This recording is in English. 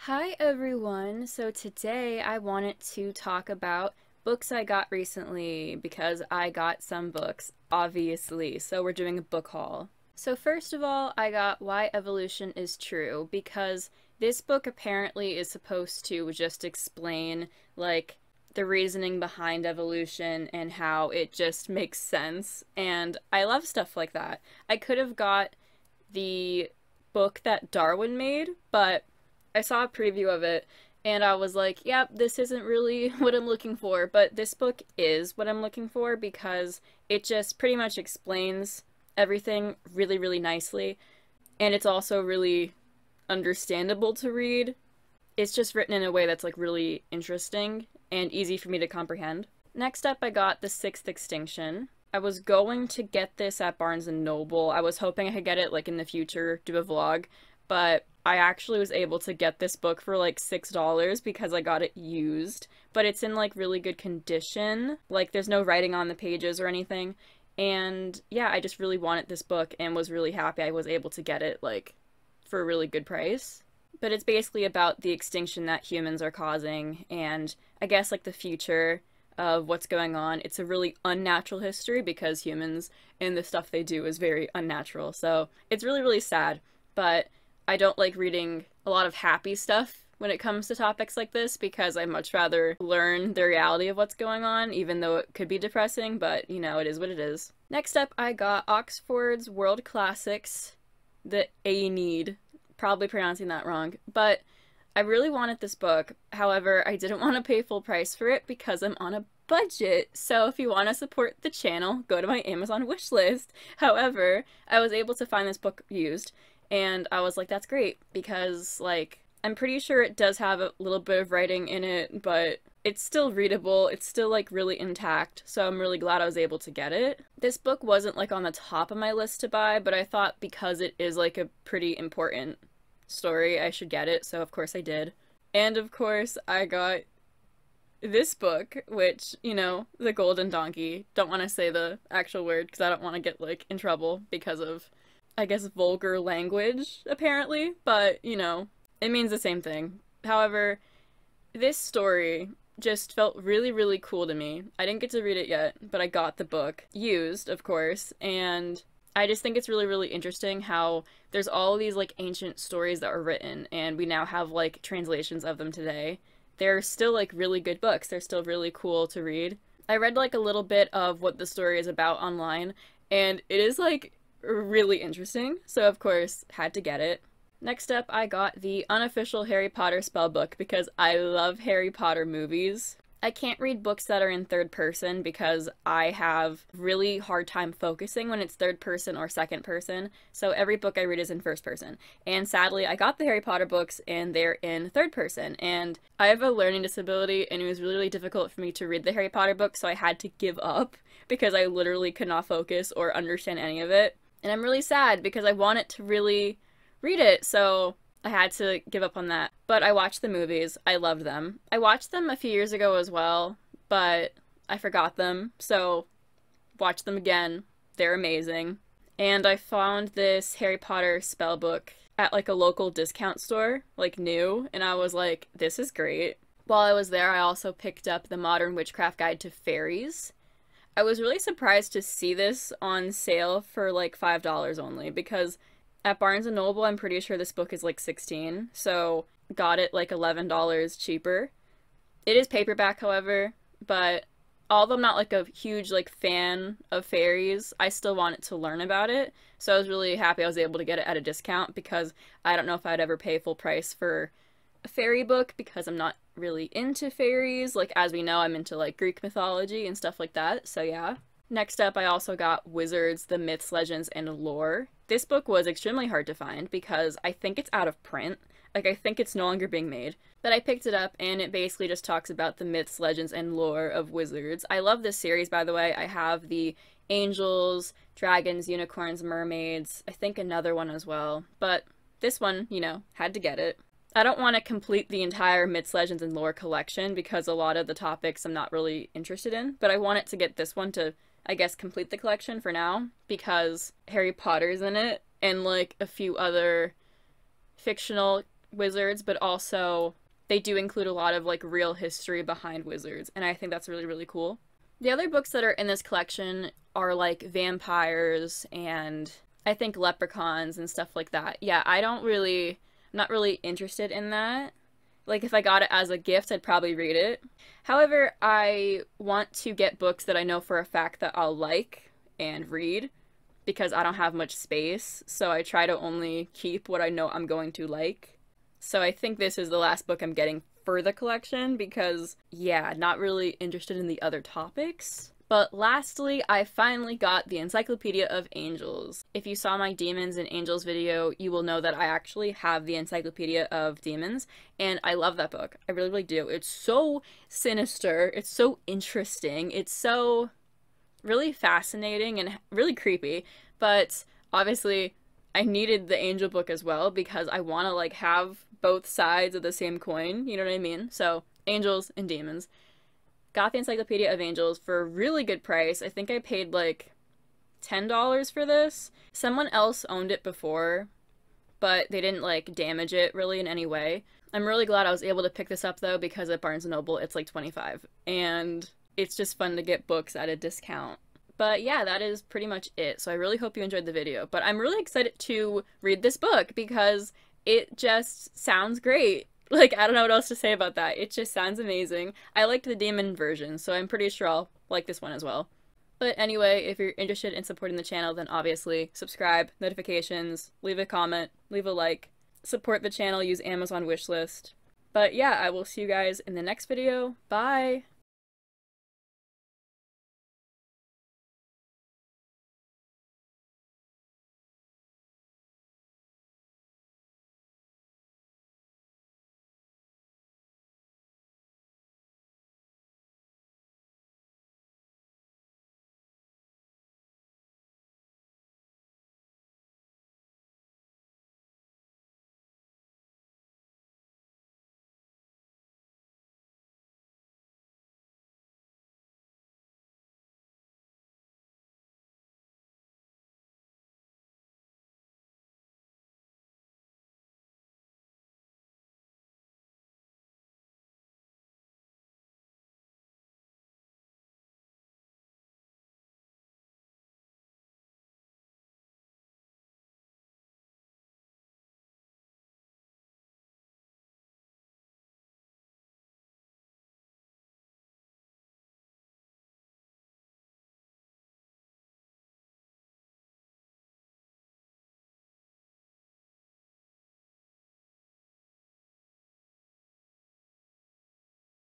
Hi everyone! So today I wanted to talk about books I got recently because I got some books, obviously. So we're doing a book haul. So first of all, I got Why Evolution is True because this book apparently is supposed to just explain like the reasoning behind evolution and how it just makes sense. And I love stuff like that. I could have got the book that Darwin made, but I saw a preview of it and I was like, yep, this isn't really what I'm looking for, but this book is what I'm looking for because it just pretty much explains everything really, really nicely, and it's also really understandable to read. It's just written in a way that's like really interesting and easy for me to comprehend. Next up, I got The Sixth Extinction. I was going to get this at Barnes & Noble. I was hoping I could get it like in the future, do a vlog, but I actually was able to get this book for like $6 because I got it used, but it's in like really good condition. Like there's no writing on the pages or anything. And yeah, I just really wanted this book and was really happy I was able to get it like for a really good price. But it's basically about the extinction that humans are causing and I guess like the future of what's going on. It's a really unnatural history because humans and the stuff they do is very unnatural. So it's really, really sad, but I don't like reading a lot of happy stuff when it comes to topics like this because I much rather learn the reality of what's going on, even though it could be depressing, but you know, it is what it is. Next up, I got Oxford's World Classics, the Aeneid. Probably pronouncing that wrong, but I really wanted this book. However, I didn't want to pay full price for it because I'm on a budget. So if you want to support the channel, go to my Amazon wishlist. However, I was able to find this book used. And I was like, that's great, because, like, I'm pretty sure it does have a little bit of writing in it, but it's still readable, it's still, like, really intact, so I'm really glad I was able to get it. This book wasn't, like, on the top of my list to buy, but I thought because it is, like, a pretty important story, I should get it, so of course I did. And of course, I got this book, which, you know, The Golden Donkey. Don't want to say the actual word, because I don't want to get, like, in trouble because of, I guess, vulgar language, apparently, but, you know, it means the same thing. However, this story just felt really, really cool to me. I didn't get to read it yet, but I got the book, used, of course, and I just think it's really, really interesting how there's all these, like, ancient stories that were written, and we now have, like, translations of them today. They're still, like, really good books. They're still really cool to read. I read, like, a little bit of what the story is about online, and it is, like, really interesting, so of course had to get it. Next up, I got the unofficial Harry Potter spellbook because I love Harry Potter movies. I can't read books that are in third person because I have really hard time focusing when it's third person or second person, so every book I read is in first person. And sadly, I got the Harry Potter books and they're in third person, and I have a learning disability and it was really, really difficult for me to read the Harry Potter books, so I had to give up because I literally could not focus or understand any of it. And I'm really sad because I wanted to really read it, so I had to give up on that. But I watched the movies. I loved them. I watched them a few years ago as well, but I forgot them, so watch them again. They're amazing. And I found this Harry Potter spell book at like a local discount store, like new, and I was like, this is great. While I was there, I also picked up the Modern Witchcraft Guide to Fairies. I was really surprised to see this on sale for like $5 only because at Barnes & Noble I'm pretty sure this book is like $16, so got it like $11 cheaper. It is paperback, however, but although I'm not like a huge like fan of fairies, I still wanted to learn about it, so I was really happy I was able to get it at a discount because I don't know if I'd ever pay full price for a fairy book because I'm not really into fairies. Like, as we know, I'm into like Greek mythology and stuff like that, so yeah. Next up, I also got Wizards, the Myths, Legends, and Lore. This book was extremely hard to find because I think it's out of print. Like, I think it's no longer being made. But I picked it up and it basically just talks about the myths, legends, and lore of wizards. I love this series, by the way. I have the angels, dragons, unicorns, mermaids, I think another one as well. But this one, you know, had to get it. I don't want to complete the entire Myths, Legends, and Lore collection because a lot of the topics I'm not really interested in, but I wanted to get this one to, I guess, complete the collection for now because Harry Potter's in it and like a few other fictional wizards, but also they do include a lot of like real history behind wizards, and I think that's really, really cool. The other books that are in this collection are like vampires and I think leprechauns and stuff like that. Yeah, I'm not really interested in that. Like, if I got it as a gift, I'd probably read it. However, I want to get books that I know for a fact that I'll like and read because I don't have much space, so I try to only keep what I know I'm going to like. So I think this is the last book I'm getting for the collection because, yeah, not really interested in the other topics. But lastly, I finally got the Encyclopedia of Angels. If you saw my Demons and Angels video, you will know that I actually have the Encyclopedia of Demons, and I love that book. I really, really do. It's so sinister, it's so interesting, it's so really fascinating and really creepy, but obviously I needed the angel book as well because I want to like have both sides of the same coin, you know what I mean? So, angels and demons. Got the Encyclopedia of Angels for a really good price. I think I paid like $10 for this. Someone else owned it before, but they didn't like damage it really in any way. I'm really glad I was able to pick this up though because at Barnes & Noble it's like $25 and it's just fun to get books at a discount. But yeah, that is pretty much it. So I really hope you enjoyed the video. But I'm really excited to read this book because it just sounds great. Like, I don't know what else to say about that. It just sounds amazing. I liked the demon version, so I'm pretty sure I'll like this one as well. But anyway, if you're interested in supporting the channel, then obviously subscribe, notifications, leave a comment, leave a like, support the channel, use Amazon wishlist. But yeah, I will see you guys in the next video. Bye!